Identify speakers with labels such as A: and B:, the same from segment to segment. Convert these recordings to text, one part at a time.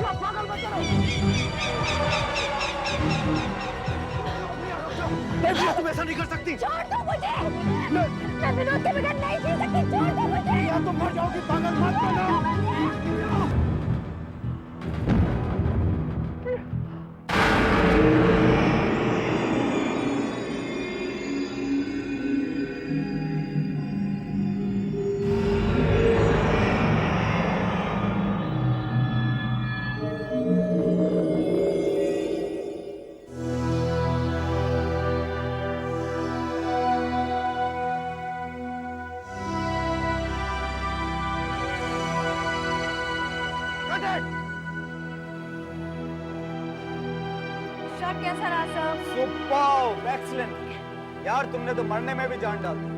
A: क्या पागल बच्चे हो? नहीं, तुम ऐसा नहीं कर सकती।
B: छोड़ दो मुझे। मैं विनोद के बगैर नहीं जी सकती। छोड़ दो मुझे।
A: या तुम मर जाओगी, पागल मत बनो।
B: शॉट कैसा रहा सर?
C: Superb, excellent. यार तुमने तो मरने में भी जान डाल दी।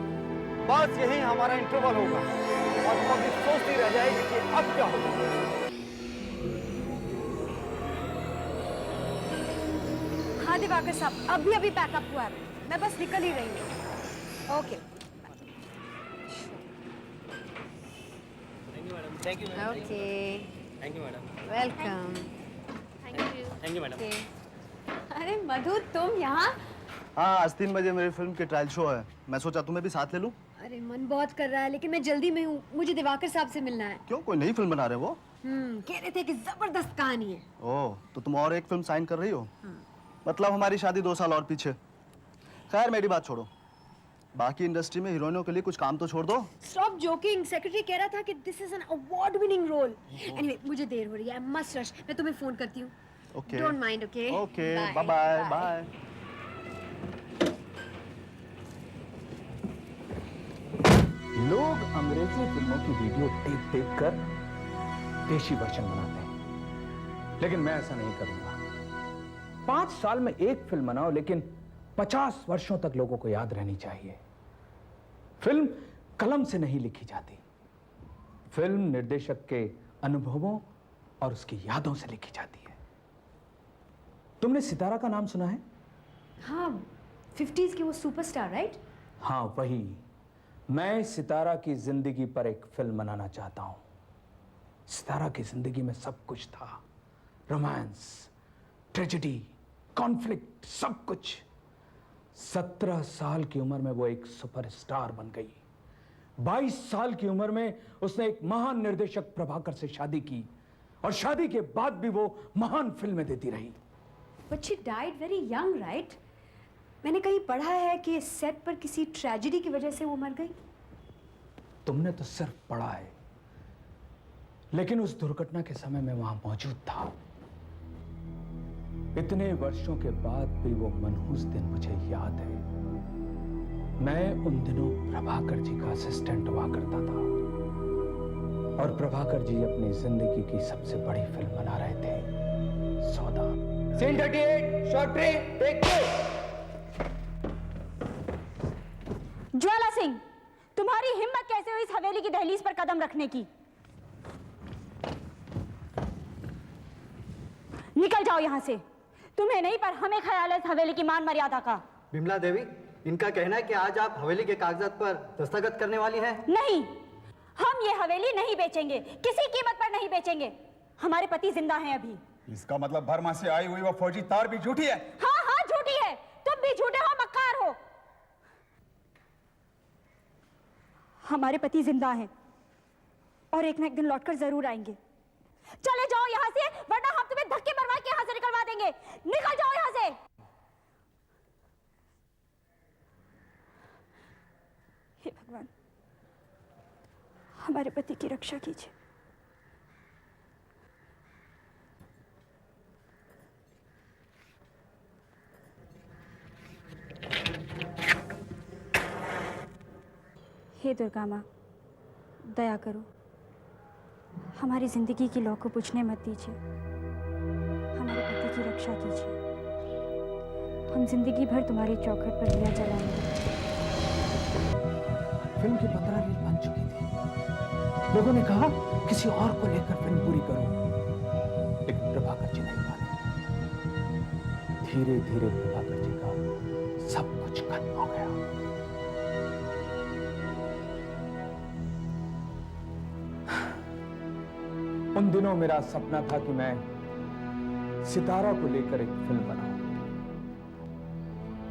C: बस यही हमारा इंटरवल होगा और पब्लिक सोचती रह जाएगी कि अब क्या होगा।
B: हाँ दिवाकर साहब, अभी अभी पैकअप हुआ है, मैं बस निकल ही रही हूँ। Okay.
D: Thank you madam.
B: Okay.
D: Thank you madam.
B: Welcome.
D: Thank you madam.
B: अरे मधु, तुम यहाँ?
E: हाँ, आज 3 बजे मेरी फिल्म की ट्रायल शो है। मैं सोचा तुम्हें भी साथ ले लूं।
B: अरे मन बहुत कर रहा है, लेकिन मैं जल्दी में हूँ, मुझे दिवाकर साहब से मिलना है।
E: क्यों, कोई नई फिल्म बना रहे हो वो?
B: कह रहे थे कि जबरदस्त कहानी है।
E: ओह, तो तुम और एक फिल्म साइन कर रही हो? मतलब हमारी शादी 2 साल और पीछे। खैर मेरी बात छोड़ो, बाकी इंडस्ट्री में हीरोइनों के लिए कुछ काम तो छोड़ दो।
B: Stop joking, सेक्रेटरी कह रहा था कि this is an award winning role. Anyway, मुझे देर हो रही है, आई मस्ट रश। मैं तुम्हें फोन करती हूँ।
E: Okay.
B: Don't mind, okay?
E: Okay, bye bye bye.
F: लोग अंग्रेजी फिल्मों की वीडियो टेप देख कर देशी वर्जन बनाते हैं, लेकिन मैं ऐसा नहीं करूंगा। 5 साल में एक फिल्म बनाओ, लेकिन 50 वर्षों तक लोगों को याद रहनी चाहिए। फिल्म कलम से नहीं लिखी जाती, फिल्म निर्देशक के अनुभवों और उसकी यादों से लिखी जाती है। तुमने सितारा का नाम सुना है?
B: हाँ, 50s के वो सुपरस्टार, राइट?
F: हाँ वही। मैं सितारा की जिंदगी पर एक फिल्म बनाना चाहता हूं। सितारा की जिंदगी में सब कुछ था, रोमांस, ट्रेजेडी, कॉन्फ्लिक्ट, सब कुछ। 17 साल की उम्र में वो एक सुपरस्टार बन गई। 22 साल की उम्र में उसने एक महान निर्देशक प्रभाकर से शादी की, और शादी के बाद भी वो महान फिल्में देती रही।
B: But she died very young, right? मैंने कहीं पढ़ा है कि सेट पर किसी ट्रेजेडी की वजह से वो मर गई।
F: तुमने तो सिर्फ पढ़ा है, लेकिन उस दुर्घटना के समय मैं वहां मौजूद था। इतने वर्षों के बाद भी वो मनहूस दिन मुझे याद है। मैं उन दिनों प्रभाकर जी का असिस्टेंट हुआ करता था, और प्रभाकर जी अपनी जिंदगी की सबसे बड़ी फिल्म बना रहे थे, सौदा।
C: Scene 38, shot 3, take 2।
G: Jwala Singh, तुम्हारी हिम्मत कैसे हुई इस हवेली की दहलीज पर कदम रखने की? निकल जाओ यहां से। तुम्हें नहीं, पर हमें ख्याल है इस हवेली की मान मर्यादा का।
C: बिमला देवी, इनका कहना है कि आज आप हवेली के कागजात पर दस्तखत करने वाली हैं।
G: नहीं, हम ये हवेली नहीं बेचेंगे, किसी कीमत पर नहीं बेचेंगे। हमारे पति जिंदा हैं अभी।
H: इसका मतलब बर्मा से आई हुई वो फौजी तार भी झूठी है?
G: हाँ हाँ झूठी है, तुम भी झूठे हो, मक्कार हो। हमारे पति जिंदा हैं और एक ना एक दिन लौटकर जरूर आएंगे। चले जाओ यहाँ से, वरना हम तुम्हें धक्के मरवा के यहाँ से निकलवा देंगे। निकल जाओ यहाँ से। हे भगवान, हमारे पति की रक्षा कीजिए। हे दुर्गा माँ, दया करो, हमारी जिंदगी की लौ को बुझने मत दीजिए। हमारे पति की रक्षा कीजिए। हम जिंदगी भर तुम्हारी चौखट पर दिया जलाएंगे।
F: फिल्म की 15 रील बन चुकी थी। लोगों ने कहा किसी और को लेकर फिल्म पूरी करो, लेकिन प्रभाकर जी नहीं माने। धीरे धीरे प्रभाकर जी का सब कुछ खत्म हो गया। उन दिनों मेरा सपना था कि मैं सितारा को लेकर एक फिल्म बनाऊं,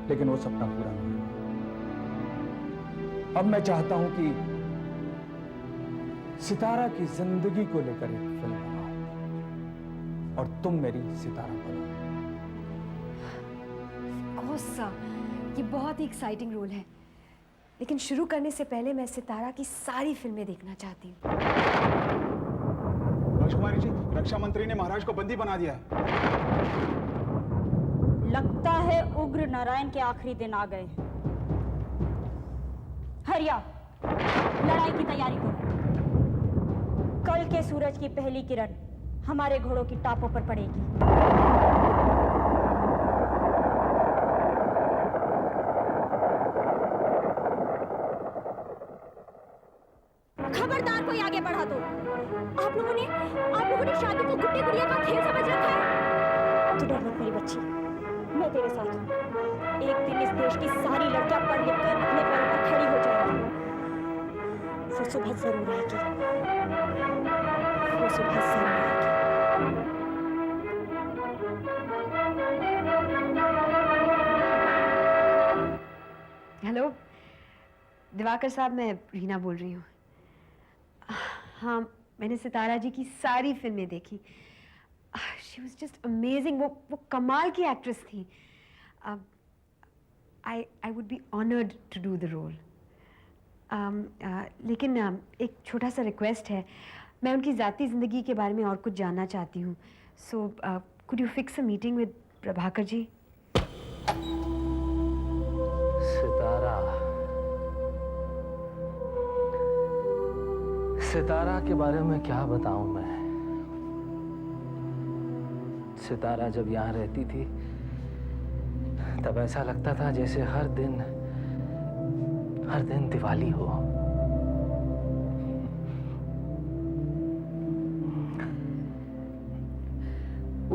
F: लेकिन वो सपना पूरा नहीं हुआ। अब मैं चाहता हूं कि सितारा की जिंदगी को लेकर एक फिल्म बनाऊं और तुम मेरी सितारा बनो।
B: ये बहुत ही एक्साइटिंग रोल है, लेकिन शुरू करने से पहले मैं सितारा की सारी फिल्में देखना चाहती हूँ।
H: राजकुमारी जी, रक्षा मंत्री ने महाराज को बंदी बना दिया है।
G: लगता है उग्र नारायण के आखिरी दिन आ गए। हरिया, लड़ाई की तैयारी करो। कल के सूरज की पहली किरण हमारे घोड़ों की टापों पर पड़ेगी। खबरदार कोई आगे बढ़ा दो। आप लोगों ने शादी को गुड्डी गुड़िया का खेल समझ रखा है। तू डर मत मेरी बच्ची, मैं तेरे साथ हूँ। एक दिन इस देश की सारी लड़कियां पढ़ लिख कर अपने पैरों पर खड़ी हो जाएंगी। वो सुबह जरूर आएगी, वो सुबह जरूर आएगी।
B: हेलो दिवाकर साहब, मैं रीना बोल रही हूँ। हाँ, मैंने सितारा जी की सारी फिल्में देखी। She was just amazing. वो कमाल की एक्ट्रेस थी। I would be honoured to do the role. लेकिन एक छोटा सा रिक्वेस्ट है। मैं उनकी ज़ाती ज़िंदगी के बारे में और कुछ जानना चाहती हूँ। So could you fix a meeting with Prabhakar ji?
I: Sitara के बारे में क्या बताऊं मैं। सितारा जब यहाँ रहती थी तब ऐसा लगता था जैसे हर दिन दिवाली हो।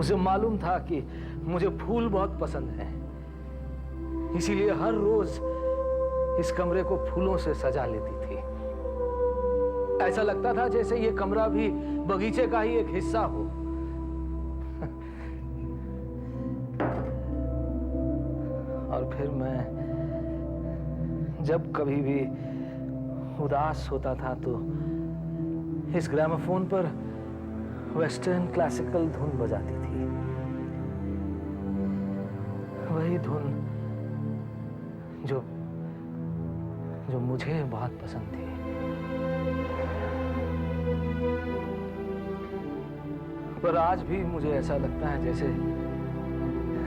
I: उसे मालूम था कि मुझे फूल बहुत पसंद है, इसीलिए हर रोज इस कमरे को फूलों से सजा लेती थी। ऐसा लगता था जैसे ये कमरा भी बगीचे का ही एक हिस्सा हो। और फिर मैं जब कभी भी उदास होता था तो इस ग्रामोफोन पर वेस्टर्न क्लासिकल धुन बजाती थी। वही धुन जो मुझे बहुत पसंद थी। पर आज भी मुझे ऐसा लगता है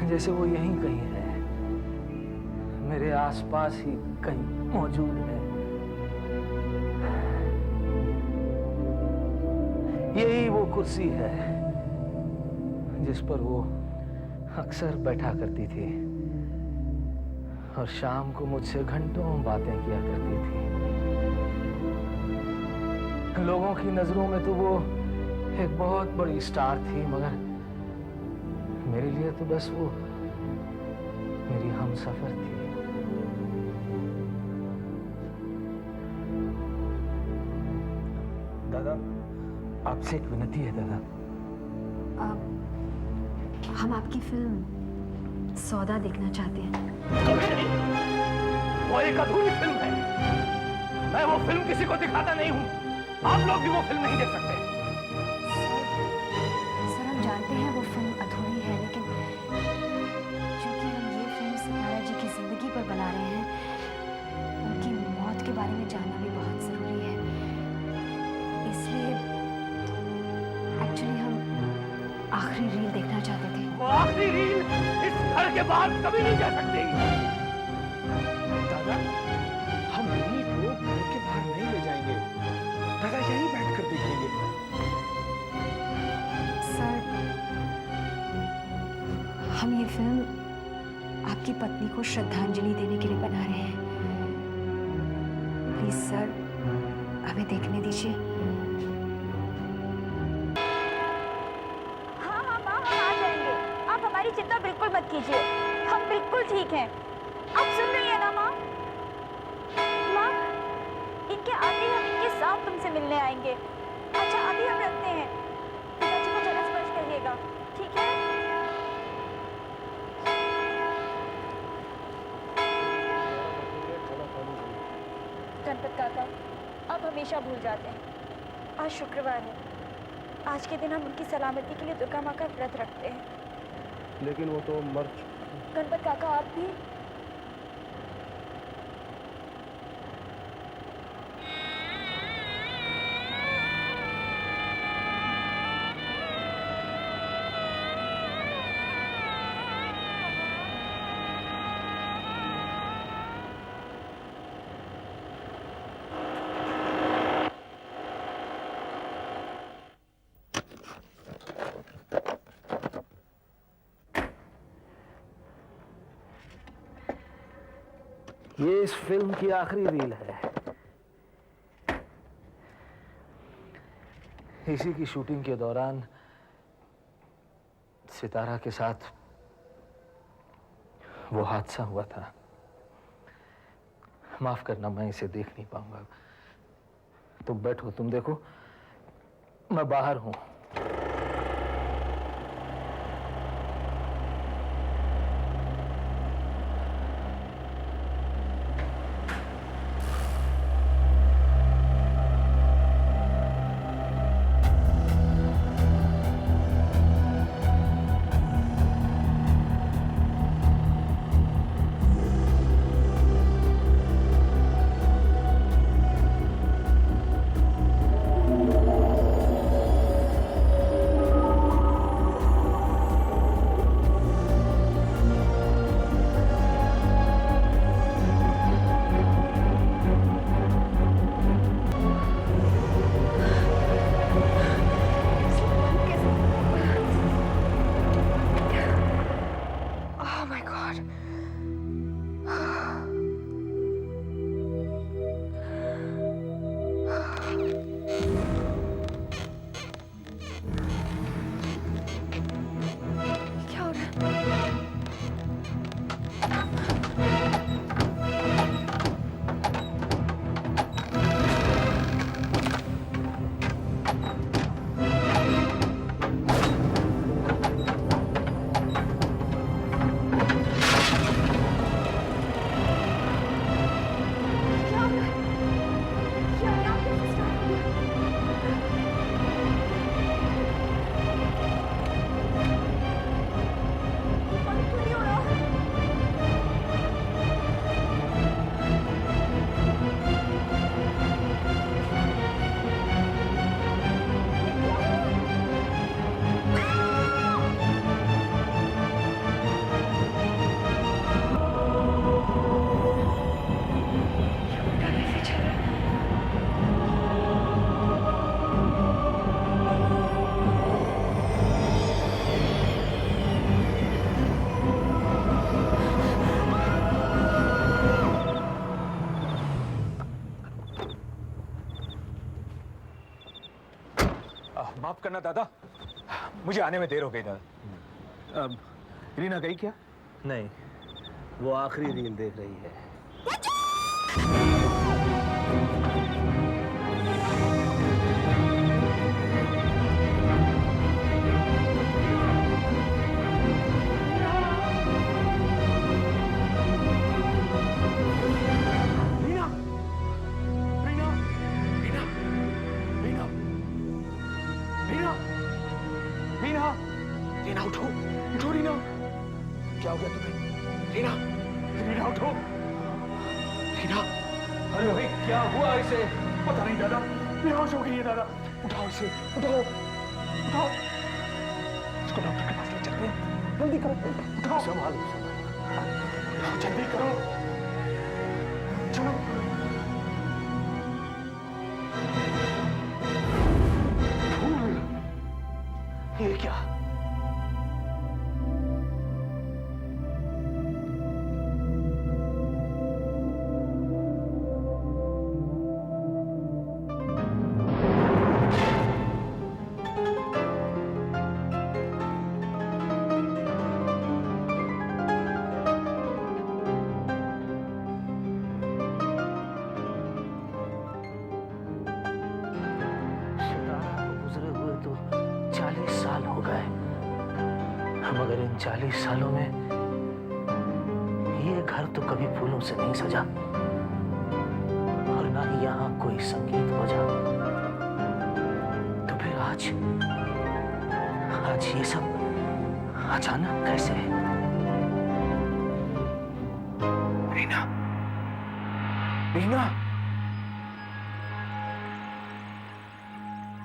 I: जैसे वो यहीं कहीं है, मेरे आसपास ही कहीं मौजूद है। यही वो कुर्सी है जिस पर वो अक्सर बैठा करती थी और शाम को मुझसे घंटों बातें किया करती थी। लोगों की नजरों में तो वो एक बहुत बड़ी स्टार थी, मगर मेरे लिए तो बस वो मेरी हमसफर थी।
F: दादा, आपसे एक विनती है दादा।
B: हम आपकी फिल्म सौदा देखना चाहते हैं।
I: वो एक अधूरी फिल्म है। मैं वो फिल्म किसी को दिखाता नहीं हूँ। आप लोग भी वो फिल्म नहीं देख सकते।
B: सर, हम जानते हैं वो फिल्म अधूरी है, लेकिन क्योंकि हम ये फिल्म सितारा जी की जिंदगी पर बना रहे हैं, उनकी मौत के बारे में जानना भी बहुत जरूरी है। इसलिए एक्चुअली हम आखिरी रील देखना चाहते थे।
I: वो आखिरी रील इस घर के बाहर कभी नहीं जा सकती।
F: दादा, हम रील को घर के बाहर नहीं ले जाएंगे। दादा, यहीं बैठकर देखेंगे।
B: सर, हम ये फिल्म आपकी पत्नी को श्रद्धांजलि देने के लिए बना रहे हैं। प्लीज सर, हमें देखने दीजिए।
G: हाँ हाँ माँ, हम आ जाएंगे। आप हमारी चिंता बिल्कुल मत कीजिए, हम बिल्कुल ठीक हैं। आप सुन रही हैं ना माँ? माँ, इनके आते ही हम इनके साथ तुमसे मिलने आएंगे। अच्छा, अभी हम रखते हैं। पिताजी को जरा स्पर्श करिएगा, ठीक है? हमेशा भूल जाते हैं। आज शुक्रवार है, आज के दिन हम उनकी सलामती के लिए दुर्गा माँ का व्रत रखते हैं।
E: लेकिन वो तो मर
G: गणपत काका, आप भी?
I: ये इस फिल्म की आखिरी रील है। इसी की शूटिंग के दौरान सितारा के साथ वो हादसा हुआ था। माफ करना, मैं इसे देख नहीं पाऊंगा। तुम बैठो, तुम देखो, मैं बाहर हूं।
F: माफ करना दादा, मुझे आने में देर हो गई दादा। रीना गई क्या?
I: नहीं, वो आखिरी रील देख रही है।
F: रीना उठो, उठो रीना। क्या हो गया तुम्हें? रीना, रीना उठो। रीना, अरे भाई क्या हुआ इसे? पता नहीं दादा, बेहोश हो गई है दादा। उठाओ इसे, उठाओ, उठाओ। इसको डॉक्टर के पास ले चलते हैं। जल्दी करो, उठाओ। संभालो, उठाओ, जल्दी करो। चलो। ये क्या? मगर इन 40 सालों में ये घर तो कभी फूलों से नहीं सजा, और ना
I: ना ही यहाँ कोई संगीत बजा, तो फिर आज ये सब अचानक कैसे? रीना, रीना,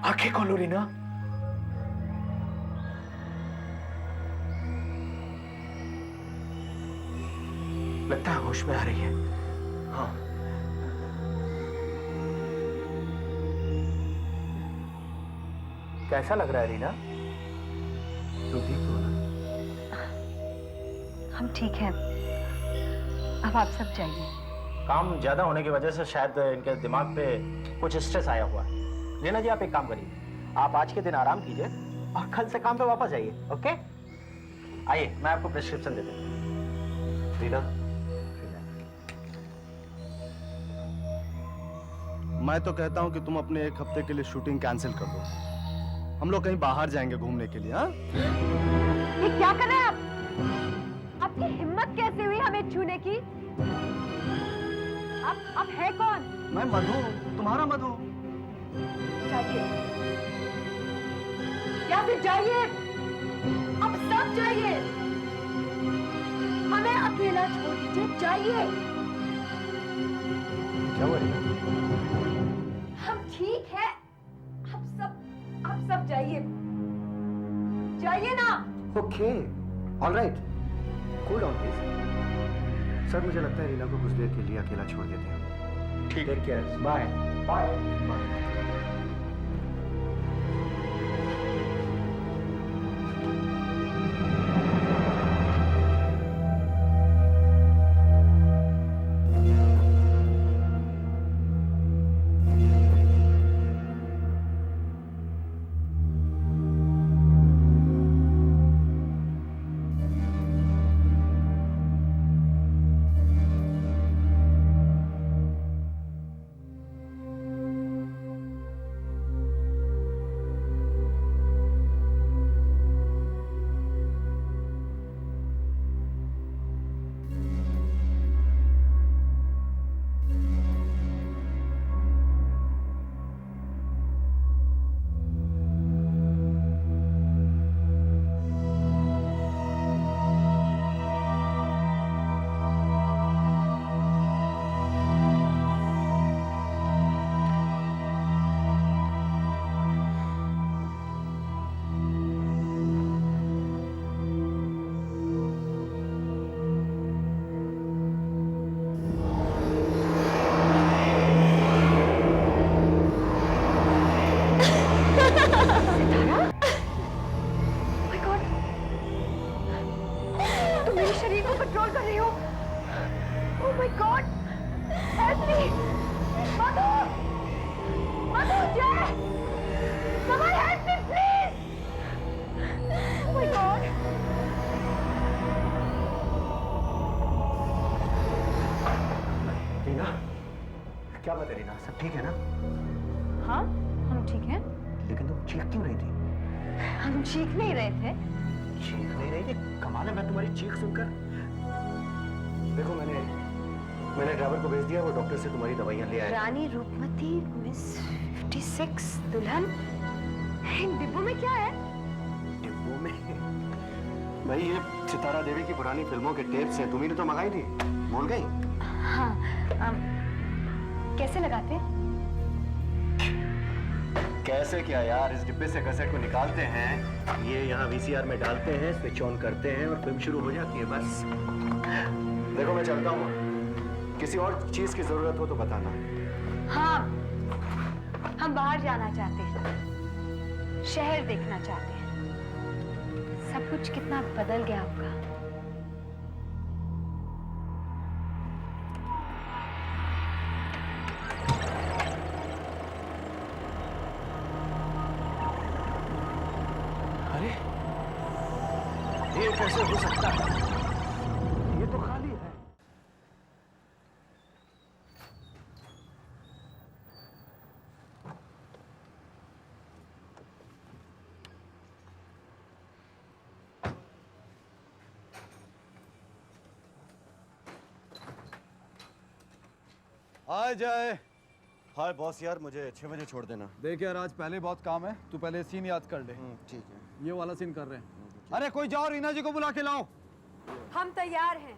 I: आंखें खोलो रीना। लगता है होश में आ रही है। हाँ, कैसा लग रहा है रीना? तुम ठीक हो ना?
B: हम ठीक हैं। अब आप सब जाइए।
J: काम ज्यादा होने की वजह से शायद इनके दिमाग पे कुछ स्ट्रेस आया हुआ है। रीना जी, आप एक काम करिए, आप आज के दिन आराम कीजिए और कल से काम पे वापस आइए। ओके, आइए, मैं आपको प्रिस्क्रिप्शन दे दूँ। रीना,
E: मैं तो कहता हूँ कि तुम अपने 1 हफ्ते के लिए शूटिंग कैंसिल कर दो। हम लोग कहीं बाहर जाएंगे घूमने के लिए। हाँ,
B: ये क्या कर रहे हैं आप? आपकी हिम्मत कैसे हुई हमें छूने की? आप है कौन?
E: मैं मधु, तुम्हारा मधु।
B: जाइए, यहाँ से जाइए, अब सब जाइए, हमें अकेला छोड़ दीजिए, जाइए।
J: क्या हुआ रीना?
B: हम ठीक है, आप सब जाइए, जाइए ना।
J: Okay, alright, cool down please. Sir, मुझे लगता है रीना को कुछ देर के लिए अकेला छोड़ देते हैं। ठीक, take care, bye bye bye. क्या बात है रीना, सब ठीक है ना?
B: हाँ, हम ठीक हैं।
J: लेकिन तुम चीख क्यों रही थी?
B: हम चीख नहीं रहे थे।
J: चीख नहीं रही थी? कमाल है, मैं तुम्हारी चीख सुनकर। देखो, मैंने ड्राइवर को भेज दिया, वो डॉक्टर से तुम्हारी दवाइयां ले आया।
B: रानी रूपमती मिस 56 दुल्हन। इन डिब्बों में क्या है?
J: डिब्बों में भाई ये सितारा देवी की पुरानी फिल्मों के टेप्स हैं, तुम्ही ने तो मंगाई थी, भूल गई?
B: हाँ, कैसे लगाते?
J: कैसे क्या यार, इस डिब्बे से कैसेट को निकालते हैं, ये यहाँ वीसीआर में डालते हैं, स्विच ऑन करते हैं और फिल्म शुरू हो जाती है, बस। देखो, मैं चलता हूँ, किसी और चीज की जरूरत हो तो बताना।
B: हाँ, हम बाहर जाना चाहते हैं, शहर देखना चाहते हैं। सब कुछ कितना बदल गया आपका।
I: अरे, ये कैसे हो सकता है? ये तो खाली है।
E: आ जाए
A: हाय बॉस यार, मुझे 6 बजे छोड़ देना।
C: देख यार, आज पहले बहुत काम है, तू पहले सीन याद कर ले।
E: ठीक है।
C: ये वाला सीन कर रहे हैं। अरे कोई जाओ, रीना जी को बुला के लाओ।
B: हम तैयार हैं।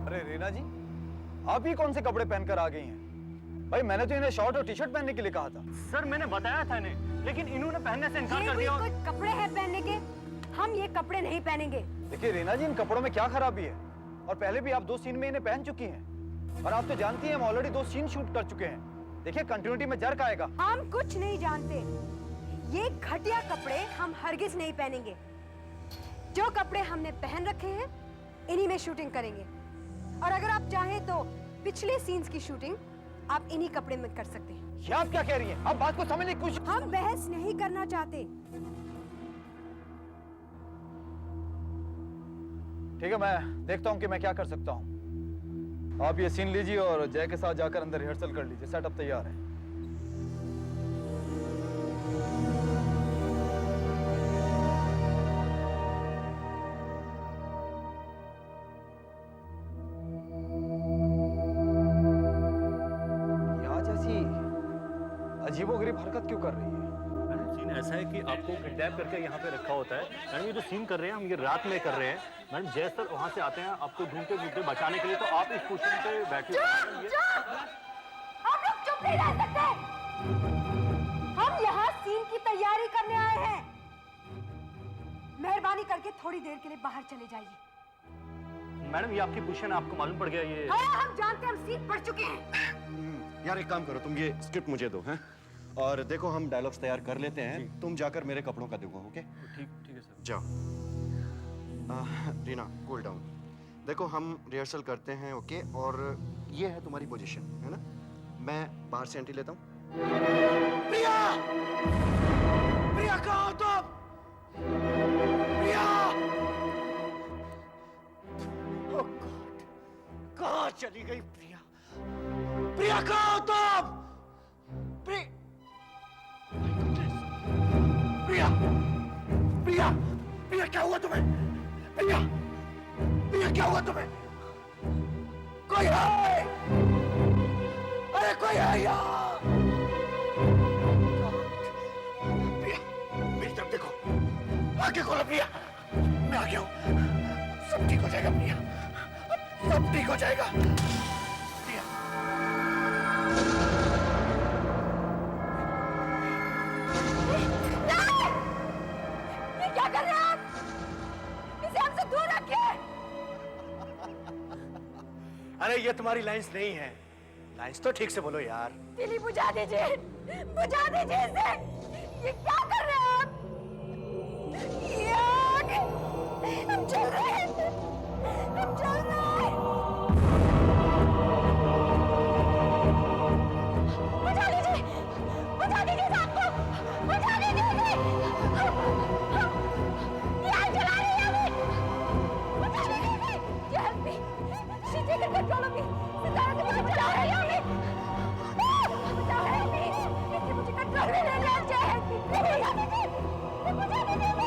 C: अरे रीना जी, आप ही कौन से कपड़े पहनकर आ गई हैं? भाई मैंने तो इन्हें शॉर्ट और टी शर्ट पहनने के लिए कहा था।
J: सर मैंने बताया था इन्हें, लेकिन इन्होंने पहनने से इनकार
B: ये
J: कर
B: भी
J: दिया।
B: कुछ कपड़े हैं पहनने के? हम ये कपड़े नहीं पहनेंगे।
C: देखिए रीना जी, इन कपड़ों में क्या खराबी है? और पहले भी आप 2 सीन में इन्हें पहन चुकी हैं। और आप तो जानती हैं हम ऑलरेडी 2 सीन शूट कर चुके हैं। देखिए कंटिन्यूटी में जर्क आएगा।
B: हम कुछ नहीं जानते। ये घटिया कपड़े हम हरगिज नहीं पहनेंगे। जो कपड़े हमने पहन रखे हैं, इन्हीं में शूटिंग करेंगे। और अगर आप चाहें तो पिछले सीन्स की शूटिंग आप इन्हीं कपड़े में कर सकते हैं।
C: ये आप क्या कह रही हैं? आप बात को समझने की कोशिश।
B: हम बहस नहीं करना चाहते।
C: ठीक है, मैं देखता हूँ कि मैं क्या कर सकता हूँ। आप ये सीन लीजिए और जय के साथ जाकर अंदर रिहर्सल कर लीजिए। सेटअप तैयार है। आज ऐसी अजीबोगरीब हरकत क्यों कर रही है?
J: मैडम सीन ऐसा है कि आपको किडनैप करके यहाँ पे रखा होता है। मैडम ये जो सीन कर रहे हैं हम ये रात में कर रहे हैं। मैडम जय सर वहाँ से आते हैं आपको ढूंढते ढूंढते बचाने के लिए, तो आप इस पोजीशन पे बैठे
B: आप लोग चुप नहीं रह सकते। हम यहाँ सीन की तैयारी करने आए हैं। मेहरबानी करके थोड़ी देर के लिए बाहर चले जाइए।
J: मैडम ये आपकी पोजीशन आपको मालूम पड़ गया ये?
B: हाँ, हम जानते हैं, हम सीन पढ़ चुके हैं।
A: यार एक काम करो, तुम ये स्क्रिप्ट मुझे दो, हैं? और देखो हम डायलॉग्स तैयार कर लेते हैं, तुम जाकर मेरे कपड़ों का देखो। ओके
J: ठीक है सर।
A: जाओ। Reena cool down. देखो हम रिहर्सल करते हैं, ओके? और ये है तुम्हारी पोजीशन, है ना? मैं बाहर से एंट्री लेता हूँ। प्रिया! प्रिया कहाँ हो तुम? प्रिया! ओह गॉड, कहाँ चली गई प्रिया? प्रिया कहाँ हो तुम? प्रिया! प्रिया! प्रिया क्या हुआ तुम्हें? प्रिया! प्रिया क्या हुआ तुम्हें? कोई है? अरे कोई है यहाँ? प्रिया, मेरी तरफ देखो। आगे खोलो प्रिया। मैं आ गया हूँ। सब ठीक हो जाएगा प्रिया। सब ठीक हो जाएगा। प्रिया।
B: ये क्या कर रहे हैं आप? इसे हमसे दूर रखिए।
A: अरे ये तुम्हारी लाइंस नहीं है। लाइंस तो ठीक से बोलो यार।
B: तिली बुझा दीजिए, बुझा दीजिए इसे। ये क्या कर रहे हैं आप? ये आग! हम चल रहे हैं, हम चल रहे हैं। बुझा दीजिए सबको, बुझा दीजिए इसे। ये आग जला रही है हमें। बुझा दीजिए इसे। ये help me. She's taken control of me. सितारा के पास जला रही है हमें। बुझाओ help me. इसने मुझे कंट्रोल में ले लिया। जय help me. बुझा दीजिए इसे।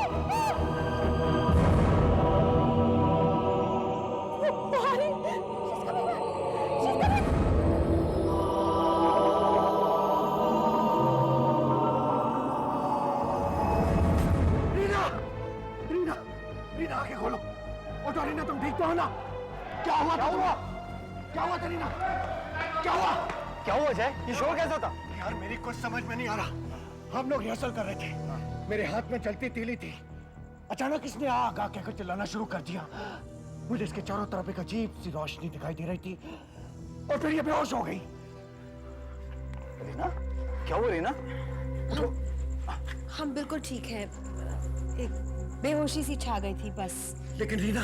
B: Sorry. She's coming back. She's coming.
A: Reena! Reena! Reena आंखें खोलो। उठो रीना, तुम ठीक तो हो ना? क्या हुआ? क्या हुआ? क्या हुआ रीना? क्या हुआ?
C: क्या हुआ जय? ये शोर कैसा था?
A: यार मेरी कुछ समझ में नहीं आ रहा। हम लोग रिहर्सल कर रहे थे। मेरे हाथ में चलती तीली थी। अचानक इसने आग आके कर चिल्लाना शुरू कर दिया। मुझे इसके चारों तरफ एक अजीब सी रोशनी दिखाई दे रही थी और फिर ये बेहोश हो गई।
C: रीना? क्या हुआ रीना?
B: हम बिल्कुल ठीक हैं। एक बेहोशी सी छा गई थी बस।
A: लेकिन रीना,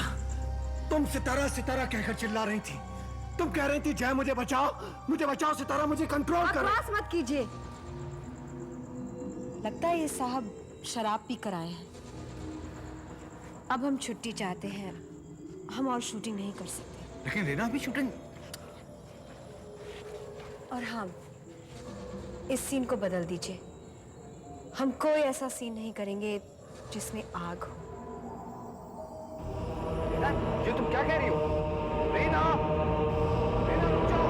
A: तुम सितारा सितारा कहकर चिल्ला रही थी। तुम कह रही थी जय मुझे बचाओ सितारा मुझे कंट्रोल कर।
B: बकवास मत कीजिए। लगता है ये साहब शराब पी कर आए हैं। अब हम छुट्टी चाहते हैं। हम और शूटिंग नहीं कर सकते।
A: लेकिन रीना अभी शूटिंग।
B: और हाँ, इस सीन को बदल दीजिए। हम कोई ऐसा सीन नहीं करेंगे जिसमें आग हो।
C: ये
F: तुम क्या कह रही हो? रीना, रीना रुक जाओ।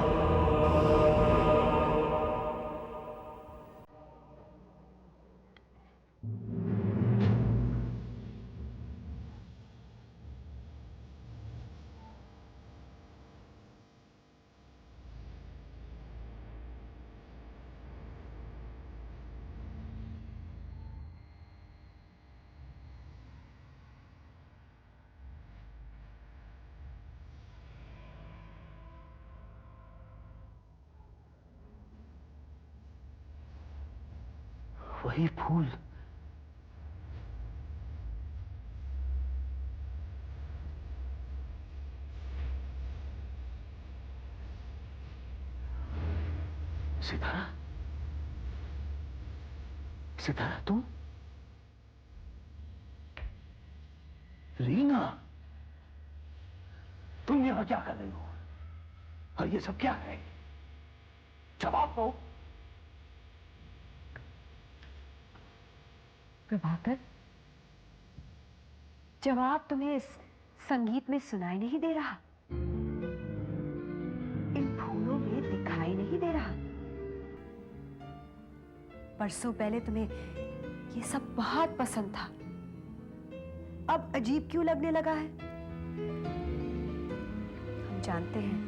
I: वही फूल। सितारा, सितारा तुम? रीना, तुम यहां क्या कर रही हो? और ये सब क्या है? जवाब दो।
B: प्रभाकर, जवाब तुम्हें इस संगीत में सुनाई नहीं दे रहा? इन फूलों में दिखाई नहीं दे रहा? परसों पहले तुम्हें ये सब बहुत पसंद था, अब अजीब क्यों लगने लगा है? हम जानते हैं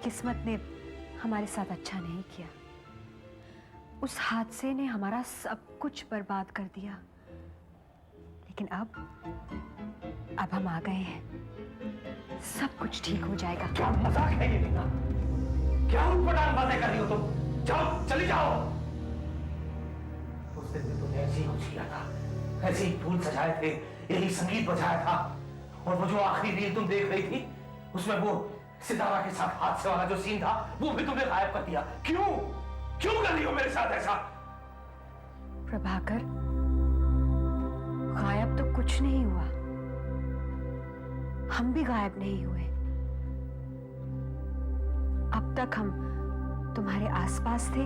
B: किस्मत ने हमारे साथ अच्छा नहीं किया। उस हादसे ने हमारा सब कुछ बर्बाद कर दिया, लेकिन अब हम आ गए हैं। सब कुछ ठीक हो जाएगा।
I: क्या मजाक है ये रीना? क्या उठपटांग बातें कर रही हो तुम? जाओ, चली जाओ। उस दिन भी तुमने ऐसे ही कुछ किया था, ऐसे ही फूल सजाए थे, यही संगीत बजाया था, और वो जो आखिरी रील तुम देख रही थी उसमें वो सितारा के साथ हादसे वाला जो सीन था वो भी तुमने गायब कर दिया। क्यों? क्यों कर रही हो मेरे साथ ऐसा?
B: प्रभाकर, गायब तो कुछ नहीं हुआ, हम भी गायब नहीं हुए। अब तक हम तुम्हारे आसपास थे,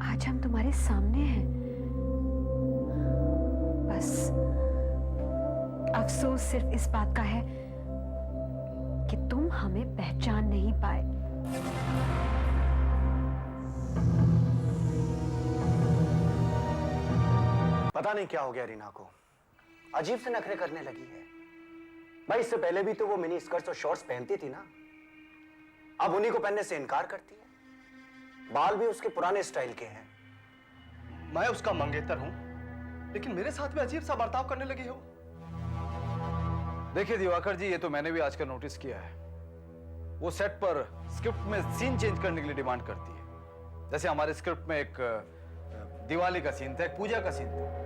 B: आज हम तुम्हारे सामने हैं। बस अफसोस सिर्फ इस बात का है कि तुम हमें पहचान नहीं पाए।
A: पता नहीं क्या हो गया रीना को, अजीब से नखरे करने लगी है। भाई इससे पहले भी तो वो मिनी स्कर्ट्स और शॉर्ट्स पहनती थी ना, अब उन्हीं को पहनने से इनकार करती है। बाल भी उसके पुराने स्टाइल के हैं।
E: मैं उसका मंगेतर हूं, लेकिन मेरे साथ भी अजीब सा बर्ताव करने लगी हो।
C: देखिए दिवाकर जी, ये तो मैंने भी आजकल नोटिस किया है। वो सेट पर स्क्रिप्ट में सीन चेंज करने के लिए डिमांड करती है। जैसे हमारे स्क्रिप्ट में एक दिवाली का सीन था, एक पूजा का सीन था।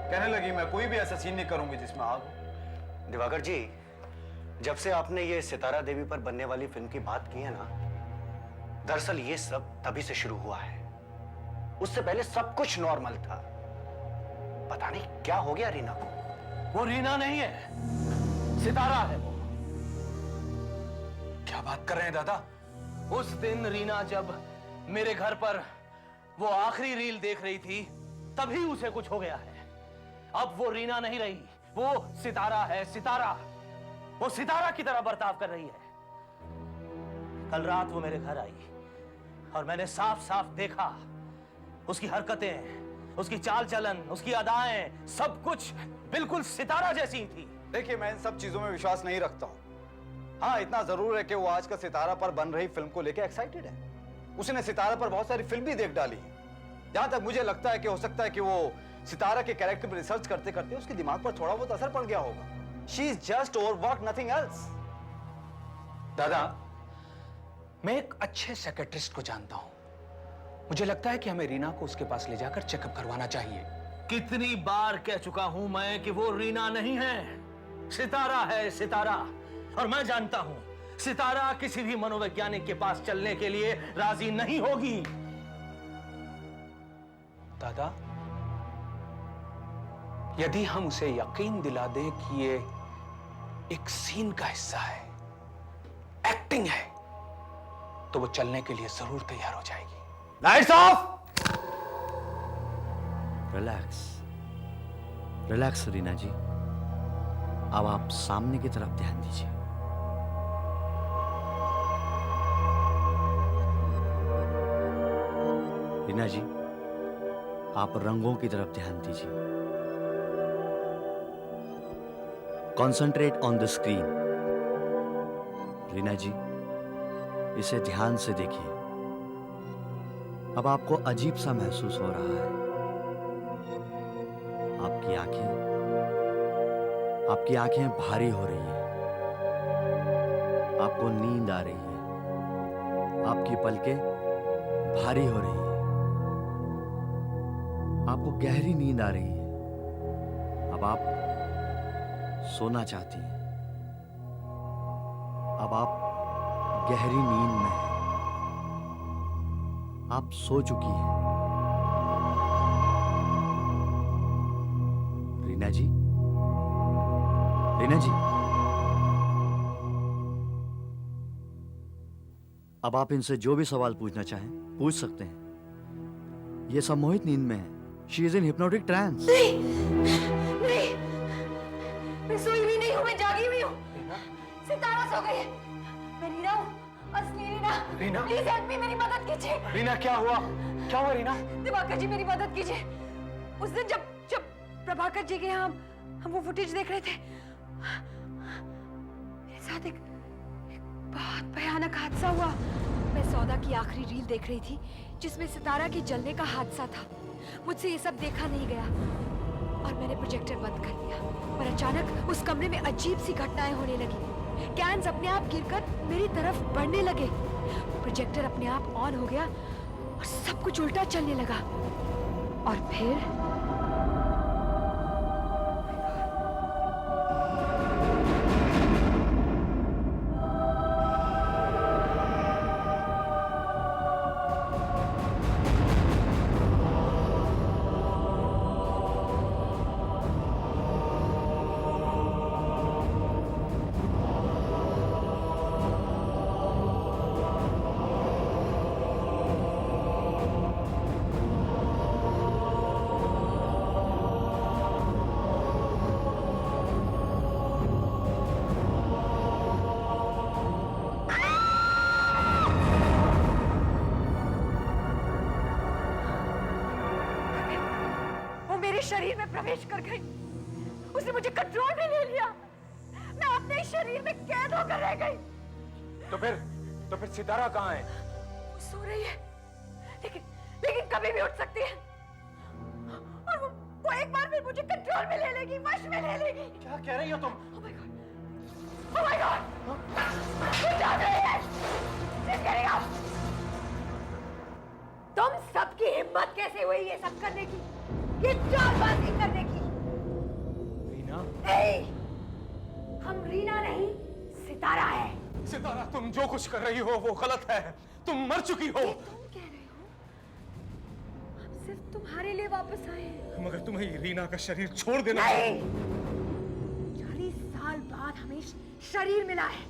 C: कहने लगी मैं कोई भी ऐसा सीन नहीं करूंगी जिसमें आग हो।
A: दिवाकर जी, जब से आपने ये सितारा देवी पर बनने वाली फिल्म की बात की है ना, दरअसल ये सब तभी से शुरू हुआ है। उससे पहले सब कुछ नॉर्मल था। पता नहीं क्या हो गया रीना को।
I: वो रीना नहीं है, सितारा है वो।
C: क्या बात कर रहे हैं दादा?
I: उस दिन रीना जब मेरे घर पर वो आखिरी रील देख रही थी तभी उसे कुछ हो गया है। अब वो रीना नहीं रही, वो सितारा है, सितारा। वो सितारा की तरह बर्ताव कर रही है। कल रात वो मेरे घर आई और मैंने साफ साफ देखा उसकी हरकतें, उसकी चाल चलन, उसकी अदाएं, सब कुछ बिल्कुल सितारा जैसी थी।
C: देखिए, मैं इन सब चीजों में विश्वास नहीं रखता हूं। हाँ, इतना जरूर है कि वो आज का सितारा पर बन रही फिल्म को लेकर एक्साइटेड है। उसने सितारा पर बहुत सारी फिल्म भी देख डाली है। जहां तक मुझे लगता है कि हो सकता है कि वो सितारा के कैरेक्टर पर रिसर्च करते करते उसके दिमाग पर थोड़ा बहुत असर पड़ गया होगा। She is just overwork, nothing else.
F: दादा, मैं एक अच्छे सेक्रेटरिस्ट को जानता हूं। मुझे लगता है कि हमें रीना को उसके पास ले जाकर चेकअप करवाना चाहिए।
I: कितनी बार कह चुका हूं मैं कि वो रीना नहीं है, सितारा है, सितारा। और मैं जानता हूं सितारा किसी भी मनोवैज्ञानिक के पास चलने के लिए राजी नहीं होगी।
F: दादा, यदि हम उसे यकीन दिला दें कि ये एक सीन का हिस्सा है, एक्टिंग है, तो वो चलने के लिए जरूर तैयार हो जाएगी।
C: Lights off.
K: Relax, relax Reena ji. अब आप सामने की तरफ ध्यान दीजिए। रीना जी, आप रंगों की तरफ ध्यान दीजिए। Concentrate on the screen. Reena ji, इसे ध्यान से देखिए। अब आपको अजीब सा महसूस हो रहा है। आपकी आंखें भारी हो रही है। आपको नींद आ रही है। आपकी पलकें भारी हो रही है। आपको गहरी नींद आ रही है। अब आप सोना चाहती हैं। अब आप गहरी नींद में हैं। आप सो चुकी हैं। रीना जी, रीना जी, अब आप इनसे जो भी सवाल पूछना चाहें पूछ सकते हैं। ये सम्मोहित नींद में है। She is in hypnotic trance.
B: नहीं, नहीं, मैं सोई हुई नहीं हूँ, मैं जागी हुई हूँ। सितारा सो गई है। मैं रीना हूँ, असली Reena.
A: Reena?
B: Please help me, मेरी मदद कीजिए।
A: रीना, क्या हुआ? क्या हुआ रीना?
B: दिवाकर जी, मेरी मदद कीजिए। उस दिन जब प्रभाकर जी के यहाँ हम वो फुटेज देख रहे थे, मेरे साथ एक बहुत भयानक हादसा हुआ। मैं सौदा की आखिरी रील देख रही थी जिसमें सितारा के जलने का हादसा था। मुझसे ये सब देखा नहीं गया और मैंने प्रोजेक्टर बंद कर दिया। पर अचानक उस कमरे में अजीब सी घटनाएं होने लगी। कैन्स अपने आप गिरकर मेरी तरफ बढ़ने लगे। प्रोजेक्टर अपने आप ऑन हो गया और सब कुछ उल्टा चलने लगा। और फिर शरीर में प्रवेश कर गई। उसने मुझे कंट्रोल में ले लिया। मैं अपने शरीर में कैद होकर रह गई।
A: तो फिर सितारा कहाँ है?
B: वो सो रही है, लेकिन कभी भी उठ सकती है। और वो एक बार फिर मुझे कंट्रोल में ले लेगी, वश में ले लेगी।
A: क्या कह रही हो तुम?
B: Oh my God! Oh my God! वो जाग रही है। She's getting up! तुम सबकी हिम्मत कैसे हुई ये सब करने की? ये चालबाजी करने की?
A: रीना?
B: नहीं, हम रीना नहीं, सितारा है।
A: सितारा, तुम जो कुछ कर रही हो वो गलत है। तुम मर चुकी हो।
B: तुम कह रहे हो? हम सिर्फ तुम्हारे लिए वापस आए हैं।
A: मगर तुम्हें रीना का शरीर छोड़ देना
B: है। 40 साल बाद हमें शरीर मिला है।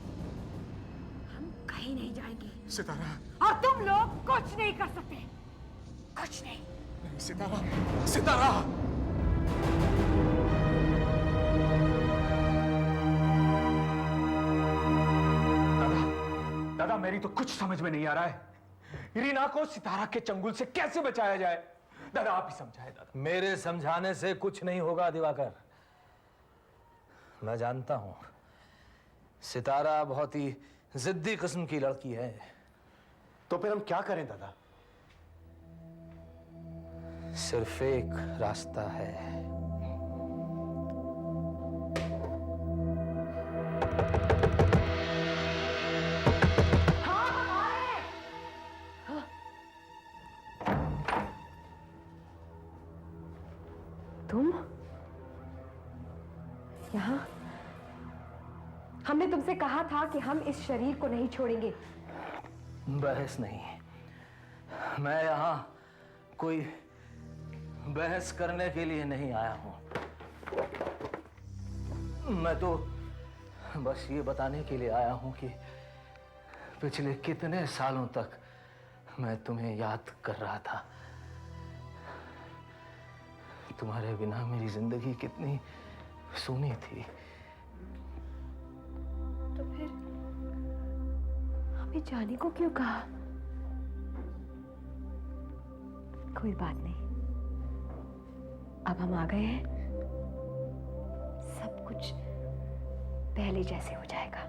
B: हम कहीं नहीं जाएंगे।
A: सितारा।
B: और तुम लोग कुछ नहीं कर सकते, कुछ नहीं।
A: सितारा, सितारा। दादा, मेरी तो कुछ समझ में नहीं आ रहा है। रीना को सितारा के चंगुल से कैसे बचाया जाए? दादा, आप ही समझाए। दादा,
I: मेरे समझाने से कुछ नहीं होगा दिवाकर। मैं जानता हूं सितारा बहुत ही जिद्दी किस्म की लड़की है।
A: तो फिर हम क्या करें दादा?
I: सिर्फ एक रास्ता है।
B: तुम यहाँ? हमने तुमसे कहा था कि हम इस शरीर को नहीं छोड़ेंगे।
I: बहस नहीं, मैं यहाँ कोई बहस करने के लिए नहीं आया हूं। मैं तो बस ये बताने के लिए आया हूं कि पिछले कितने सालों तक मैं तुम्हें याद कर रहा था। तुम्हारे बिना मेरी जिंदगी कितनी सूनी थी,
B: आपने जाने को क्यों कहा? कोई बात नहीं, अब हम आ गए हैं, सब कुछ पहले जैसे हो जाएगा।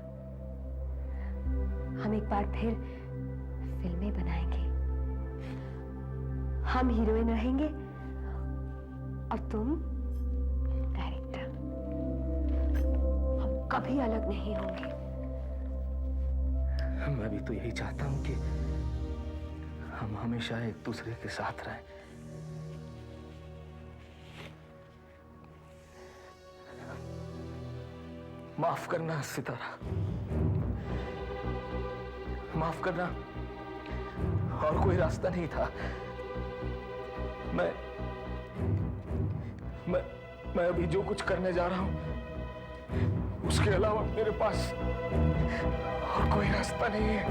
B: हम एक बार फिर फिल्में बनाएंगे, हम हीरोइन रहेंगे और तुम डायरेक्टर। हम कभी अलग नहीं होंगे।
I: मैं भी तो यही चाहता हूं कि हम हमेशा एक दूसरे के साथ रहें। माफ करना सितारा, माफ करना, और कोई रास्ता नहीं था। मैं अभी जो कुछ करने जा रहा हूं उसके अलावा मेरे पास और कोई रास्ता नहीं है।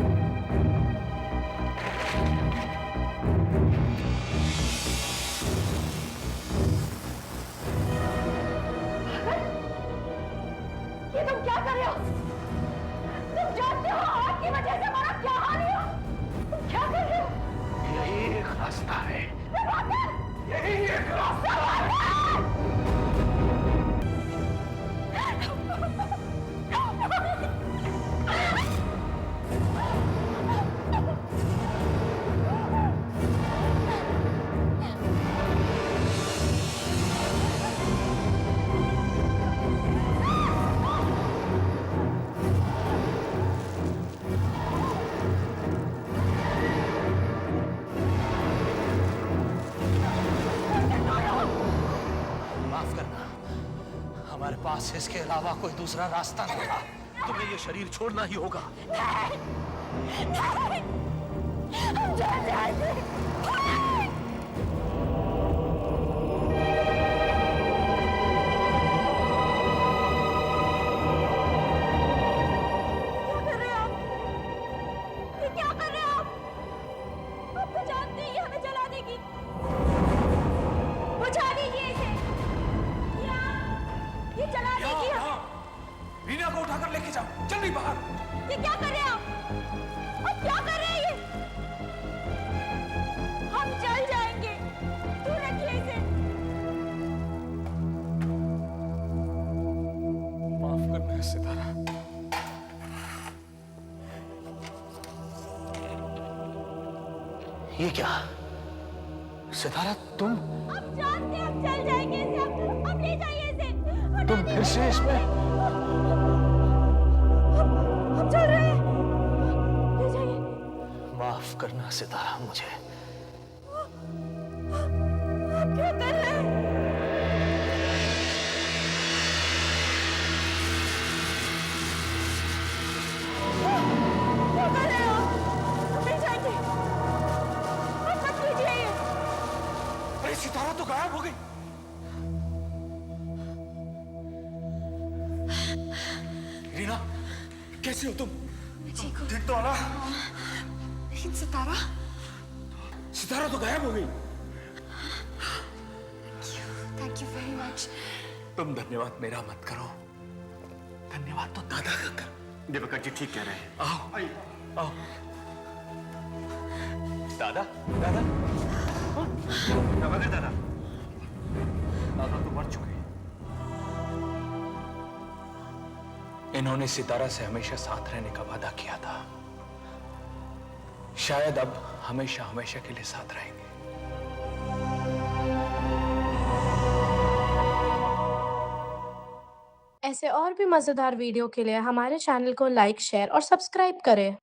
B: ये तुम क्या कर रहे हो? तुम जानते हो आपकी वजह से हमारा क्या हाल हुआ? तुम क्या कर रहे हो?
I: यही एक रास्ता है, यही एक रास्ता है।
F: माफ करना, हमारे पास इसके अलावा कोई दूसरा रास्ता नहीं था। तुम्हें ये शरीर छोड़ना ही होगा।
B: नहीं, हम जान जाएंगे।
F: रीना को उठाकर लेके जाओ, जल्दी बाहर।
B: ये क्या कर रहे हैं आप? आप क्या कर रहे हैं ये? हम जल जाएंगे। दूर रखिए इसे।
I: माफ करना सितारा। ये क्या सितारा, तुम?
B: आप जानते हैं हम जल जाएंगे इसे। अब ले जाइए इसे।
I: तुम फिर से इसमें?
B: हम चल रहे हैं। ले जाइए।
I: माफ करना सितारा मुझे।
B: आप क्या कर रहे हैं? क्या कर रहे हो? हम ले जाएंगे। आप मत कीजिए ये।
F: अरे सितारा तो गायब हो गई। रीना, कैसे हो तुम?
B: ठीक हूँ।
F: ठीक तो हो ना?
B: लेकिन सितारा?
F: सितारा तो गायब हो गई।
B: Thank you very much.
F: तुम धन्यवाद मेरा मत करो, धन्यवाद तो दादा का कर।
H: दिवाकर जी ठीक कह रहे हैं।
F: आओ आओ। दादा दादा
H: दिवाकर दादा,
F: दादा तो मर चुके हैं। इन्होंने सितारा से हमेशा साथ रहने का वादा किया था। शायद अब हमेशा हमेशा के लिए साथ रहेंगे।
L: ऐसे और भी मजेदार वीडियो के लिए हमारे चैनल को लाइक, शेयर और सब्सक्राइब करें।